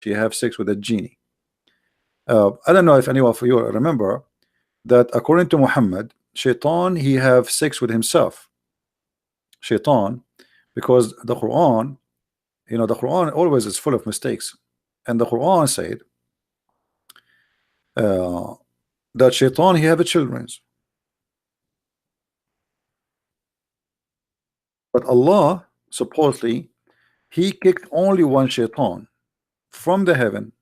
She have sex with a genie. I don't know if any of you remember that according to Muhammad, shaitan, he have sex with himself. Shaitan, because the Quran, the Quran always is full of mistakes, and the Quran said uh, that shaitan, he have a children, but Allah supposedly he kicked only one shaitan from the heaven.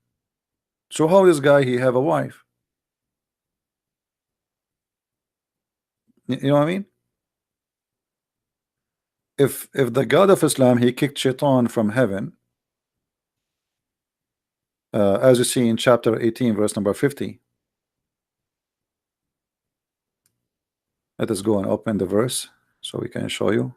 So how this guy he have a wife? You know what I mean? If the God of Islam he kicked shaitan from heaven, as you see in chapter 18 verse number 50. Let us go and open the verse so we can show you.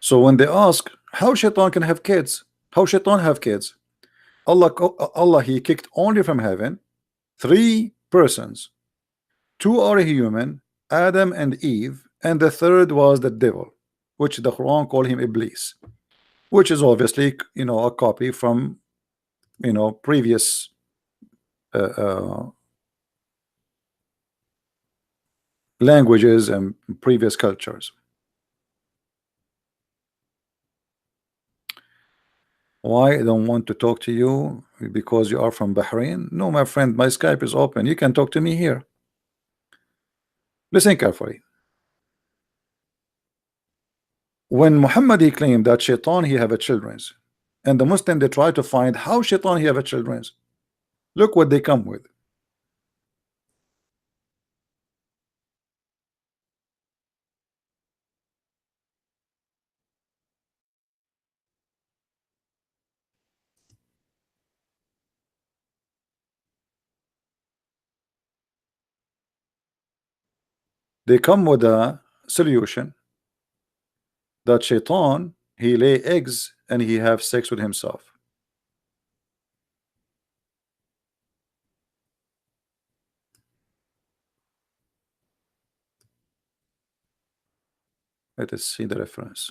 So when they ask how shaitan can have kids, how shaitan have kids, Allah he kicked only from heaven 3 persons. 2 are human, Adam and Eve, and the third was the devil, which the Quran call him Iblis, which is obviously a copy from previous languages and previous cultures. Why I don't want to talk to you? Because you are from Bahrain? No, my friend, my Skype is open. You can talk to me here. Listen carefully. When Muhammad he claimed that shaitan he have a children, and the Muslim they try to find how shaitan he have a children, look what they come with. They come with a solution that shaitan he lay eggs and he have sex with himself. Let us see the reference.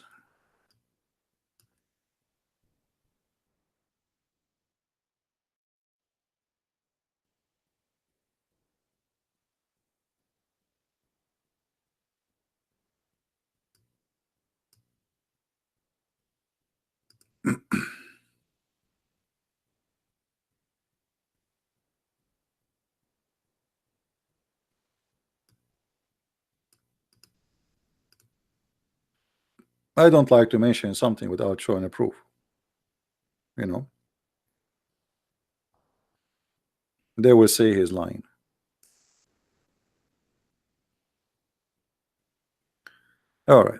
I don't like to mention something without showing a proof. They will say he's lying. All right.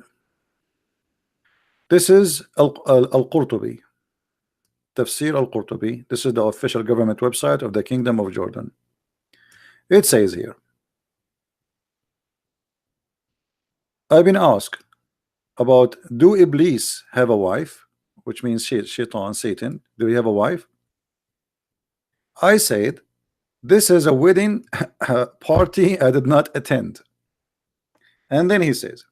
This is Al-Qurtubi. Tafsir Al-Qurtubi. This is the official government website of the Kingdom of Jordan. It says here, I've been asked about do Iblis have a wife, which means shaitan, Satan. Do he have a wife? I said, this is a wedding party I did not attend. And then he says,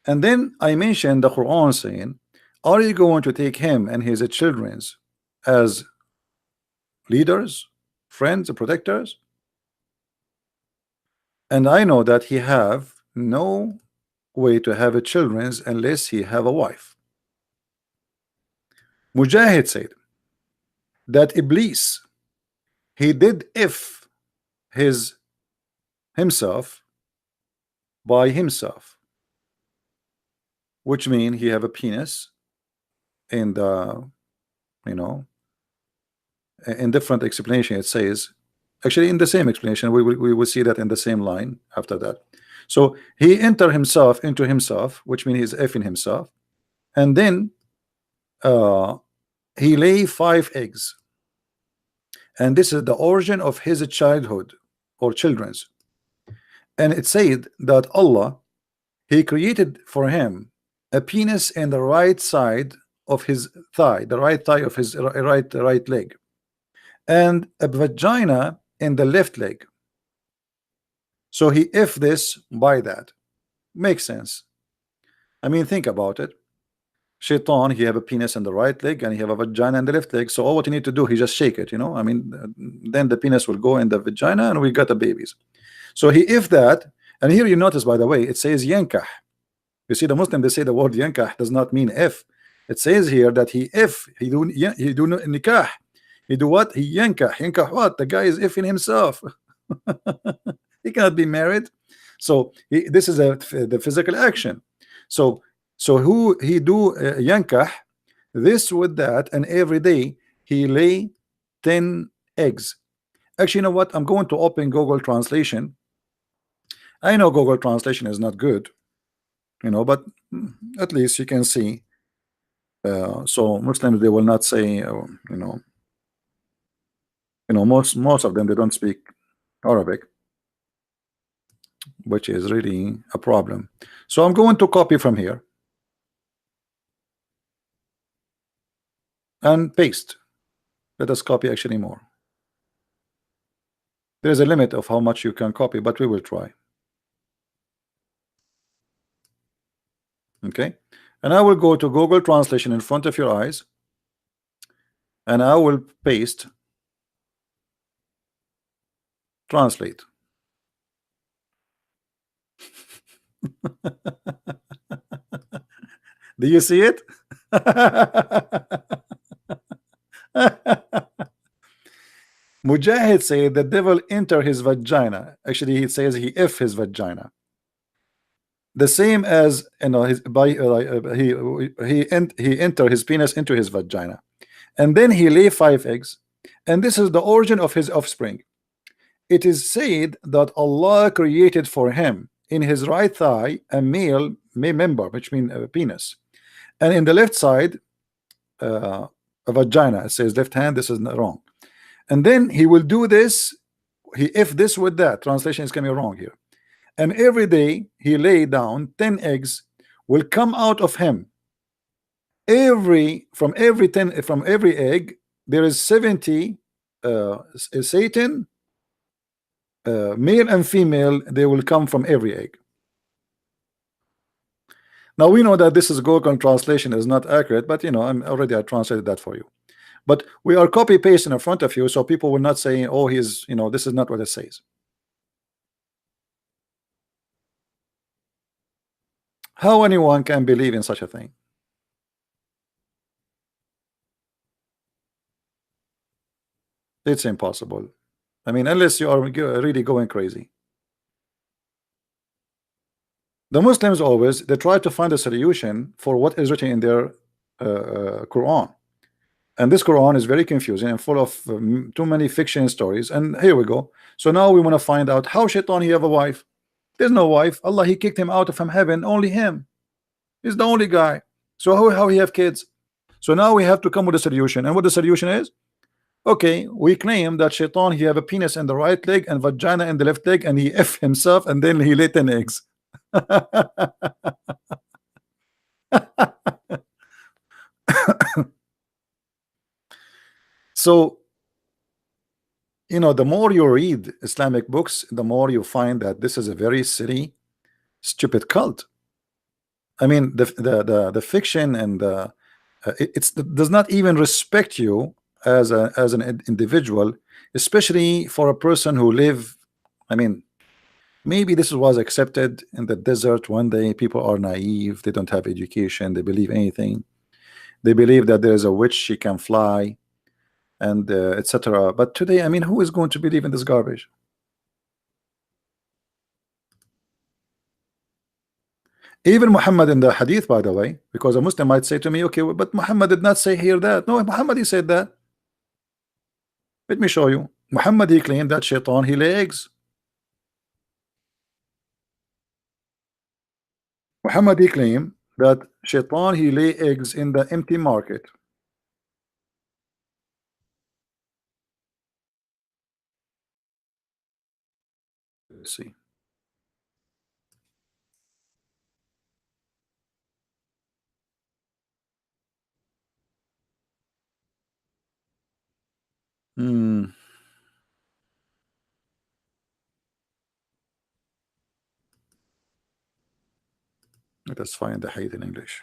and then I mentioned the Quran saying, are you going to take him and his children as leaders, friends, protectors? And I know that he have no way to have a children unless he have a wife. Mujahid said that Iblis he did if himself by himself, which means he have a penis in the in different explanation. It says actually in the same explanation we will see that in the same line after that. So he enter himself into himself, which means he's effing himself, and then he lay 5 eggs, and this is the origin of his childhood or children's. And it said that Allah he created for him a penis in the right side of his thigh, the right thigh of his right leg, and a vagina in the left leg. So he if this by that. Makes sense. I mean, think about it. Shaitan, he have a penis in the right leg and he have a vagina in the left leg. So all what you need to do, he just shake it, you know. I mean, then the penis will go in the vagina and we got the babies. So he if that, and here you notice, by the way, it says yankah. You see, the Muslim, they say the word yankah does not mean if. It says here that he do nikah. He do what? He yankah what? The guy is ifing himself. He cannot be married. So this is the physical action. So who he do yankah this with that, and every day he lay 10 eggs. Actually, you know what? I'm going to open Google Translation. I know Google Translation is not good, you know, but at least you can see. So Muslims, they will not say, most of them, they don't speak Arabic, which is really a problem. So I'm going to copy from here and paste. Let us copy actually more. There's a limit of how much you can copy, but we will try. Okay, and I will go to Google Translation in front of your eyes, and I will paste translate. Do you see it? Mujahid said the devil enter his vagina. Actually, he says he if his vagina. The same as, you know, his by he enter his penis into his vagina, and then he lay 5 eggs, and this is the origin of his offspring. It is said that Allah created for him in his right thigh a male member, which means a penis, and in the left side a vagina. It says left hand. This is not wrong. And then he will do this. He if this with that. Translation is coming wrong here. And every day he lay down 10 eggs will come out of him. From every egg there is 70 Satan, male and female. They will come from every egg. Now we know that this is Google translation is not accurate, but you know, I translated that for you. But we are copy pasting in front of you, so people will not say, oh, he's, you know, this is not what it says. How anyone can believe in such a thing? It's impossible. I mean, unless you are really going crazy. The Muslims always, they try to find a solution for what is written in their Quran, and this Quran is very confusing and full of too many fiction stories. And here we go. So now we want to find out how shaitan he have a wife. There's no wife. Allah, he kicked him out from heaven. Only him. He's the only guy. So how he have kids? So now we have to come with a solution. And what the solution is? Okay, we claim that shaitan he have a penis in the right leg and vagina in the left leg, and he f himself, and then he lay 10 eggs. So, you know, the more you read Islamic books, the more you find that this is a very silly, stupid cult. I mean, the fiction and it does not even respect you as an individual, especially for a person who live. I mean, maybe this was accepted in the desert one day. People are naive, they don't have education, they believe anything. They believe that there is a witch, she can fly, and etc. But today, I mean, who is going to believe in this garbage? Even Muhammad in the hadith, by the way, because a Muslim might say to me, okay, but Muhammad did not say here that. No, Muhammad, he said that. Let me show you. Muhammad, he claimed that shaitan, he lay eggs. Muhammad, he claimed that shaitan, he lay eggs in the empty market. Let's see. Hmm. Let us find the hadith in English.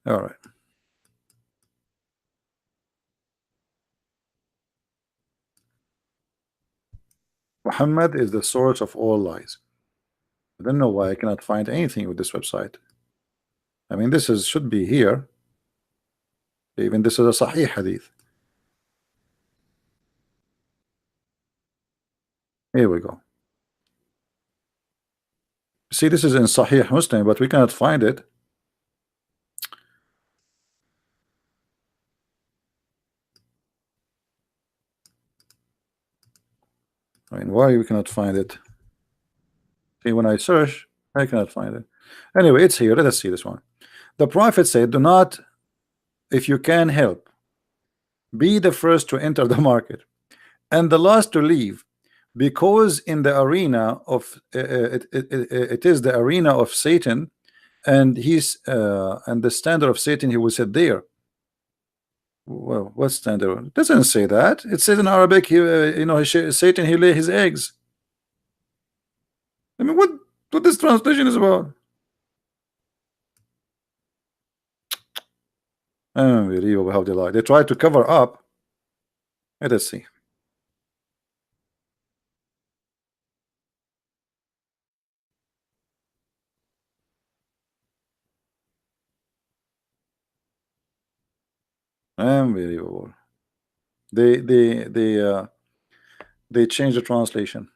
All right. Muhammad is the source of all lies. I don't know why I cannot find anything with this website. I mean, this is should be here. Even this is a Sahih hadith. Here we go. See, this is in Sahih Muslim, but we cannot find it. I mean, why we cannot find it? See, when I search, I cannot find it. Anyway, it's here. Let us see this one. The Prophet said, "Do not, if you can help, be the first to enter the market and the last to leave, because in the arena of it is the arena of Satan, and and the standard of Satan he will sit there." Well, what standard? It doesn't say that. It says in Arabic, Satan he lay his eggs. I mean, what this translation is about? Unbelievable how they lie. They try to cover up. Let us see. Unbelievable. They change the translation.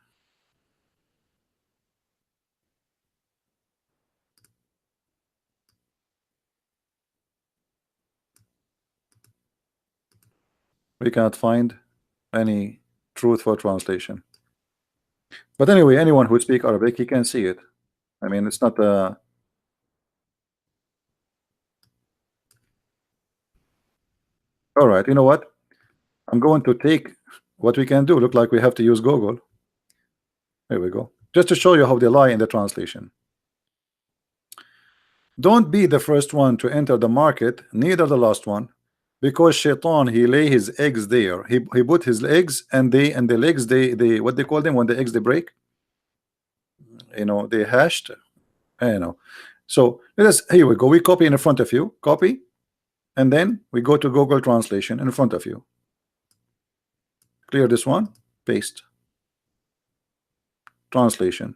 We cannot find any truthful translation. But anyway, anyone who speak Arabic, he can see it. I mean, it's not all right. You know what? I'm going to take what we can do. Look like we have to use Google. Here we go. Just to show you how they lie in the translation. Don't be the first one to enter the market, neither the last one, because shaitan he lay his eggs there. He put his eggs, and the legs they what they call them when the eggs they break. They hashed. So let us, here we go. We copy in front of you, copy, and then we go to Google translation in front of you. Clear this one, paste. Translation.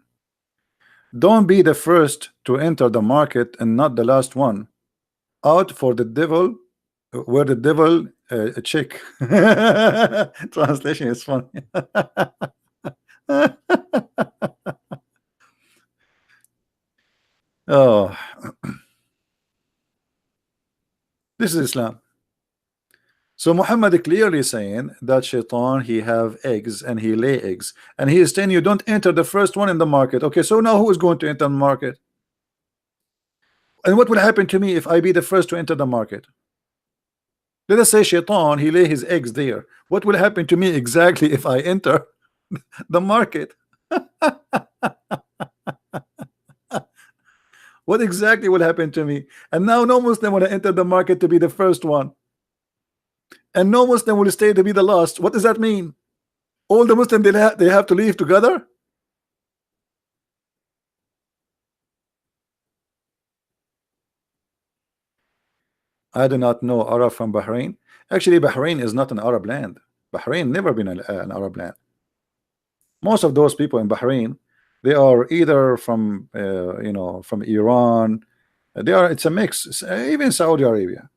Don't be the first to enter the market and not the last one. Out for the devil, where the devil a chick. Translation is funny. Oh, this is Islam. So Muhammad clearly saying that shaitan he have eggs and he lay eggs, and he is saying you don't enter the first one in the market. Okay, so now who is going to enter the market? And what will happen to me if I be the first to enter the market? Let us say shaitan he lay his eggs there. What will happen to me exactly if I enter the market? What exactly will happen to me? And now no Muslim will enter the market to be the first one, and no Muslim will stay to be the last. What does that mean? All the Muslims they have to leave together? I do not know Arab from Bahrain. Actually, Bahrain is not an Arab land. Bahrain never been an Arab land. Most of those people in Bahrain, they are either from from Iran. It's a mix. Even Saudi Arabia.